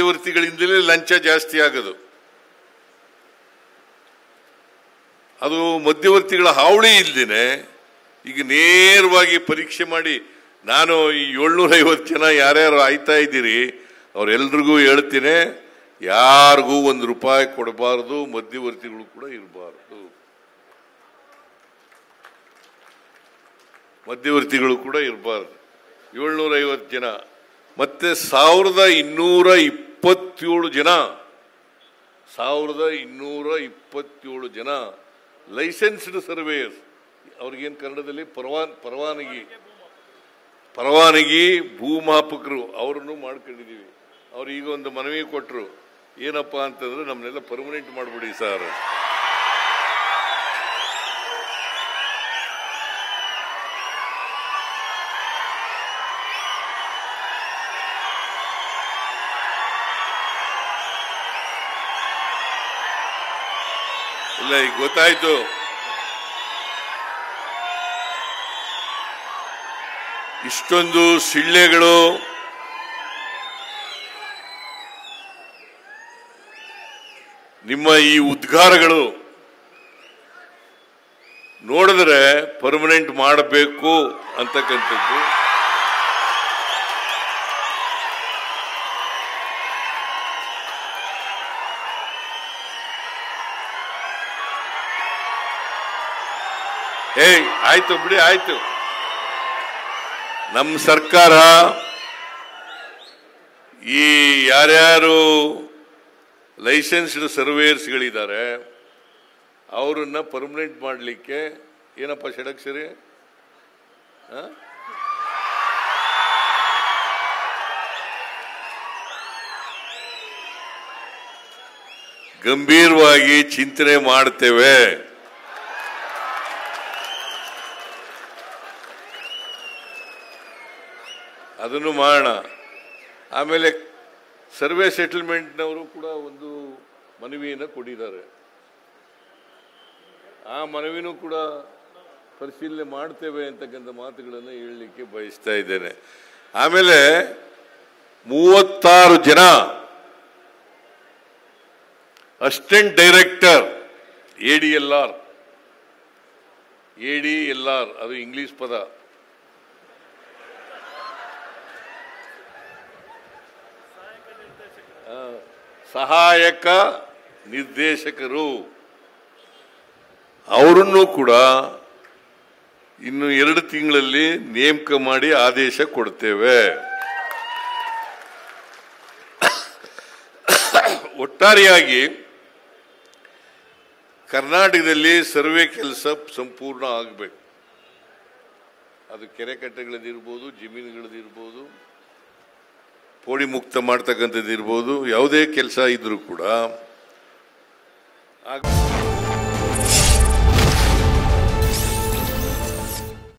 ಮಧ್ಯವರ್ತಿಗಳಿಂದಲೇ ಲಂಚ ಜಾಸ್ತಿ ಆಗೋದು. ಅದು ಮಧ್ಯವರ್ತಿಗಳ ಹಾವಳಿ ಇಲ್ದೇನೆ ಈಗ ನೇರವಾಗಿ ಪರೀಕ್ಷೆ ಮಾಡಿ, ನಾನು ಈ 750 ಜನ ಯಾರ್ಯಾರು ಆಯ್ತಾ ಇದ್ದೀರಿ ಅವರೆಲ್ರಿಗೂ ಹೇಳ್ತೀನಿ, ಯಾರಿಗೂ ₹1 ಕೊಡಬಾರ್ದು, ಮಧ್ಯವರ್ತಿಗಳು ಕೂಡ ಇರಬಾರ್ದು, ಮಧ್ಯವರ್ತಿಗಳು ಕೂಡ ಇರಬಾರ್ದು. 750 ಜನ ಮತ್ತೆ 1227 ಜನ 1227 ಜನ ಲೈಸೆನ್ಸ್ಡ್ ಸರ್ವೇಯರ್ಸ್, ಅವ್ರಿಗೇನು ಕನ್ನಡದಲ್ಲಿ ಪರವಾನಗಿ ಭೂಮಾಪಕರು, ಅವರನ್ನು ಮಾಡ್ಕೊಂಡಿದ್ದೀವಿ. ಅವ್ರು ಈಗ ಒಂದು ಮನವಿ ಕೊಟ್ಟರು, ಏನಪ್ಪಾ ಅಂತಂದ್ರೆ ನಮ್ಮನ್ನೆಲ್ಲ ಪರ್ಮನೆಂಟ್ ಮಾಡ್ಬಿಡಿ ಸರ್. ಇಲ್ಲ, ಈಗ ಗೊತ್ತಾಯ್ತು. ಇಷ್ಟೊಂದು ಸಿಳ್ಳೆಗಳು, ನಿಮ್ಮ ಈ ಉದ್ಗಾರಗಳು ನೋಡಿದ್ರೆ ಪರ್ಮನೆಂಟ್ ಮಾಡಬೇಕು ಅಂತಕ್ಕಂಥದ್ದು. ಆಯ್ತು ಬಿಡಿ, ಆಯ್ತು. ನಮ್ಮ ಸರ್ಕಾರ ಈ ಯಾರ್ಯಾರು ಲೈಸೆನ್ಸ್ಡ್ ಸರ್ವೇಯರ್ಸ್ಗಳಿದ್ದಾರೆ ಅವರನ್ನ ಪರ್ಮನೆಂಟ್ ಮಾಡಲಿಕ್ಕೆ ಏನಪ್ಪ ಷಡಕ್ಷರಿ ಗಂಭೀರವಾಗಿ ಚಿಂತನೆ ಮಾಡ್ತೇವೆ. ಅದನ್ನು ಮಾಡೋಣ. ಆಮೇಲೆ ಸರ್ವೆ ಸೆಟಲ್ಮೆಂಟ್ನವರು ಕೂಡ ಒಂದು ಮನವಿಯನ್ನು ಕೊಟ್ಟಿದ್ದಾರೆ. ಆ ಮನವಿನೂ ಕೂಡ ಪರಿಶೀಲನೆ ಮಾಡ್ತೇವೆ ಅಂತಕ್ಕಂಥ ಮಾತುಗಳನ್ನು ಹೇಳಲಿಕ್ಕೆ ಬಯಸ್ತಾ ಇದ್ದೇನೆ. ಆಮೇಲೆ 36 ಜನ ಅಸಿಸ್ಟೆಂಟ್ ಡೈರೆಕ್ಟರ್ ADLR, ಅದು ಇಂಗ್ಲಿಷ್ ಪದ. ಸಹಾಯಕ ನಿರ್ದೇಶಕರು, ಅವರನ್ನು ಕೂಡ ಇನ್ನು 2 ತಿಂಗಳಲ್ಲಿ ನೇಮಕ ಮಾಡಿ ಆದೇಶ ಕೊಡ್ತೇವೆ. ಒಟ್ಟಾರೆಯಾಗಿ ಕರ್ನಾಟಕದಲ್ಲಿ ಸರ್ವೆ ಕೆಲಸ ಸಂಪೂರ್ಣ ಆಗಬೇಕು. ಅದು ಕೆರೆ ಕಟ್ಟೆಗಳದಿರ್ಬೋದು, ಜಮೀನುಗಳದಿರ್ಬೋದು, ಪೋಡಿ ಮುಕ್ತ ಮಾಡ್ತಕ್ಕಂಥದ್ದು ಇರ್ಬೋದು, ಯಾವುದೇ ಕೆಲಸ ಇದ್ರೂ ಕೂಡ